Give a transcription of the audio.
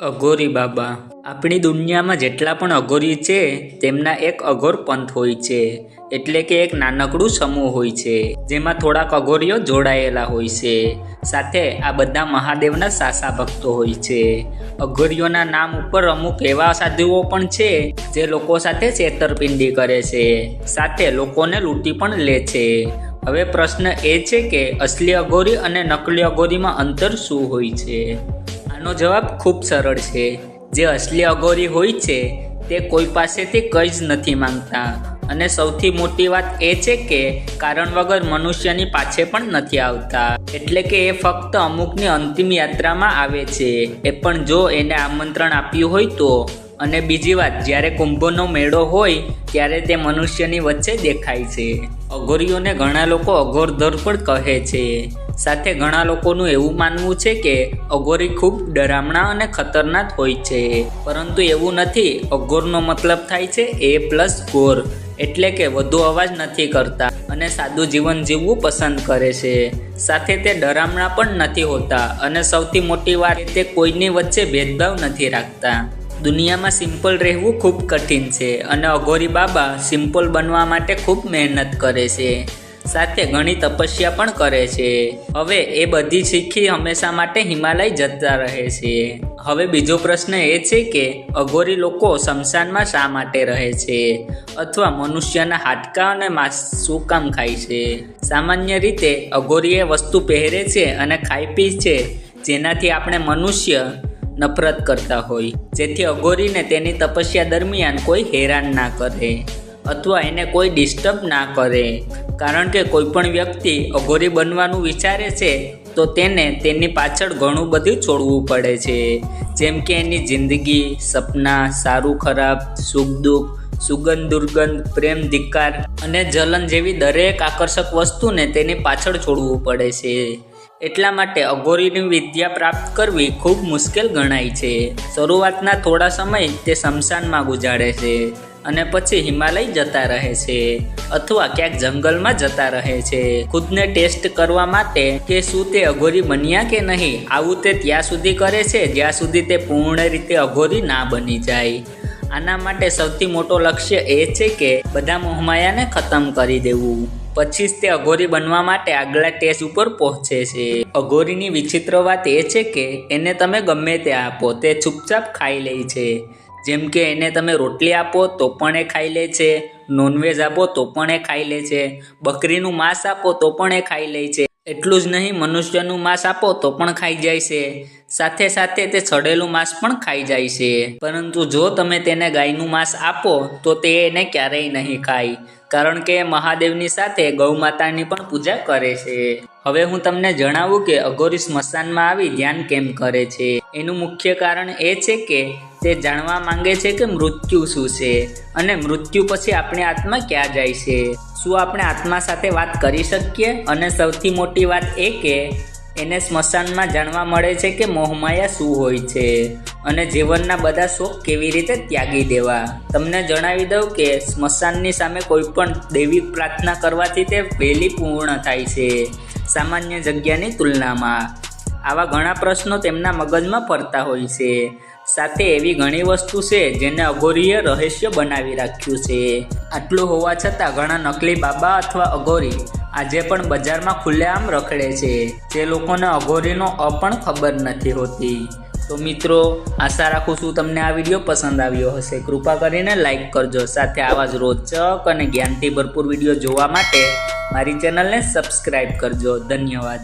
અઘોરી બાબા આપણી દુનિયામાં જેટલા પણ અઘોરી છે તેમના એક અઘોર પંથ હોય છે, એટલે કે એક નાનકડું સમૂહ હોય છે જેમાં થોડાક અઘોરીઓ જોડાયેલા હોય છે. સાથે આ બધા મહાદેવના સાસા ભક્તો હોય છે. અઘોરીઓના નામ ઉપર અમુક એવા સાધુઓ પણ છે જે લોકો સાથે છેતરપિંડી કરે છે, સાથે લોકોને લૂંટી પણ લે છે. હવે પ્રશ્ન એ છે કે અસલી અઘોરી અને નકલી અઘોરીમાં અંતર શું હોય છે? આનો જવાબ ખૂબ સરળ છે. જે અસલી અઘોરી હોય છે તે કોઈ પાસેથી કંઈ જ નથી માંગતા, અને સૌથી મોટી વાત એ છે કે કારણ વગર મનુષ્યની પાછે પણ નથી આવતા. એટલે કે એ ફક્ત અમુકની અંતિમ યાત્રામાં આવે છે, એ પણ જો એને આમંત્રણ આપ્યું હોય તો. અને બીજી વાત, જ્યારે કુંભનો મેળો હોય ત્યારે તે મનુષ્યની વચ્ચે દેખાય છે. અઘોરીઓને ઘણા લોકો અઘોરધર પણ કહે છે. સાથે ઘણા લોકોનું એવું માનવું છે કે અઘોરી ખૂબ ડરામણા અને ખતરનાક હોય છે, પરંતુ એવું નથી. અઘોરનો મતલબ થાય છે A+ઘોર, એટલે કે વધુ અવાજ નથી કરતા અને સાદું જીવન જીવવું પસંદ કરે છે. સાથે તે ડરામણા પણ નથી હોતા, અને સૌથી મોટી વાત, તે કોઈની વચ્ચે ભેદભાવ નથી રાખતા. દુનિયામાં સિમ્પલ રહેવું ખૂબ કઠિન છે, અને અઘોરી બાબા સિમ્પલ બનવા માટે ખૂબ મહેનત કરે છે. સાથે ઘણી તપસ્યા પણ કરે છે. હવે એ બધી શીખી હંમેશા માટે હિમાલય જતા રહે છે. હવે બીજો પ્રશ્ન એ છે કે અઘોરી લોકો શમશાનમાં શા માટે રહે છે, અથવા મનુષ્યના હાડકાં અને માંસ શું કામ ખાય છે? સામાન્ય રીતે અઘોરી એ વસ્તુ પહેરે છે અને ખાઈ પી છે જેનાથી આપણે મનુષ્ય નફરત કરતા હોય, જેથી અઘોરીને તેની તપસ્યા દરમિયાન કોઈ હેરાન ના કરે અથવા એને કોઈ ડિસ્ટર્બ ના કરે. કારણ કે કોઈ પણ વ્યક્તિ અઘોરી બનવાનું વિચારે છે તો તેને તેની પાછળ ઘણું બધું છોડવું પડે છે, જેમ કે એની જિંદગી, સપના, સારું ખરાબ, સુખ દુઃખ, સુગંધ દુર્ગંધ, પ્રેમ ધિક્કાર અને જલન જેવી દરેક આકર્ષક વસ્તુને તેની પાછળ છોડવું પડે છે. એટલા માટે અઘોરીની વિદ્યા પ્રાપ્ત કરવી ખૂબ મુશ્કેલ ગણાય છે. શરૂઆતના થોડા સમય તે શમશાનમાં ગુજારે છે અને પછી હિમાલય જતા રહે છે અથવા ક્યાંક જંગલમાં જતા રહે છે, ખુદને ટેસ્ટ કરવા માટે કે શું તે અઘોરી બન્યા કે નહીં. આવું તે ત્યાં સુધી કરે છે જ્યાં સુધી તે પૂર્ણ રીતે અઘોરી ના બની જાય. આના માટે સૌથી મોટો લક્ષ્ય એ છે કે બધા મોહમાયાને ખતમ કરી દેવું. પછી જ તે અઘોરી બનવા માટે આગલા સ્ટેજ ઉપર પહોંચે છે. અઘોરીની વિચિત્ર વાત એ છે કે એને તમે ગમે તે આપો તે ચૂપચાપ ખાઈ લે છે. જેમ કે એને તમે રોટલી આપો તો પણ એ ખાઈ લે છે, નોનવેજ આપો તો પણ એ ખાઈ લે છે, બકરીનું માંસ આપો તો પણ એ ખાઈ લે છે. એટલું જ નહીં, મનુષ્યનું માંસ આપો તો પણ ખાઈ જાય છે. સાથે સાથે તે સડેલું માંસ પણ ખાઈ જાય છે. પરંતુ જો તમે તેને ગાયનું માંસ આપો તો તે એને ક્યારેય નહીં ખાય, કારણ કે મહાદેવની સાથે ગૌ માતાની પણ પૂજા કરે છે. હવે હું તમને જણાવું કે અઘોરી સ્મશાનમાં આવી ધ્યાન કેમ કરે છે. એનું મુખ્ય કારણ એ છે કે તે જાણવા માંગે છે કે મૃત્યુ શું છે, અને મૃત્યુ પછી આપણી આત્મા ક્યાં જાય છે. શું આપણે આત્મા સાથે વાત કરી શકીએ? અને સૌથી મોટી વાત એ કે એને સ્મશાનમાં જાણવા મળે છે કે મોહમાયા શું હોય છે અને જીવનના બધા શોખ કેવી રીતે ત્યાગી દેવા. તમને જણાવી દઉં કે સ્મશાનની સામે કોઈ પણ દૈવિક પ્રાર્થના કરવાથી તે વહેલી પૂર્ણ થાય છે સામાન્ય જગ્યાની તુલનામાં. આવા ઘણા પ્રશ્નો તેમના મગજમાં ફરતા હોય છે. સાથે એવી ઘણી વસ્તુ છે જેને અઘોરીએ રહસ્ય બનાવી રાખ્યું છે. આટલું હોવા છતાં ઘણા નકલી બાબા અથવા અઘોરી આજે પણ બજારમાં ખુલ્લેઆમ રખડે છે, જે લોકોને અઘોરીનો પણ ખબર નથી હોતી. તો મિત્રો, આશા રાખું છું તમને આ વિડીયો પસંદ આવ્યો હશે. કૃપા કરીને લાઈક કરજો. સાથે આવા જ રોચક અને જ્ઞાનથી ભરપૂર વિડીયો જોવા માટે મારી ચેનલને સબસ્ક્રાઈબ કરજો. ધન્યવાદ.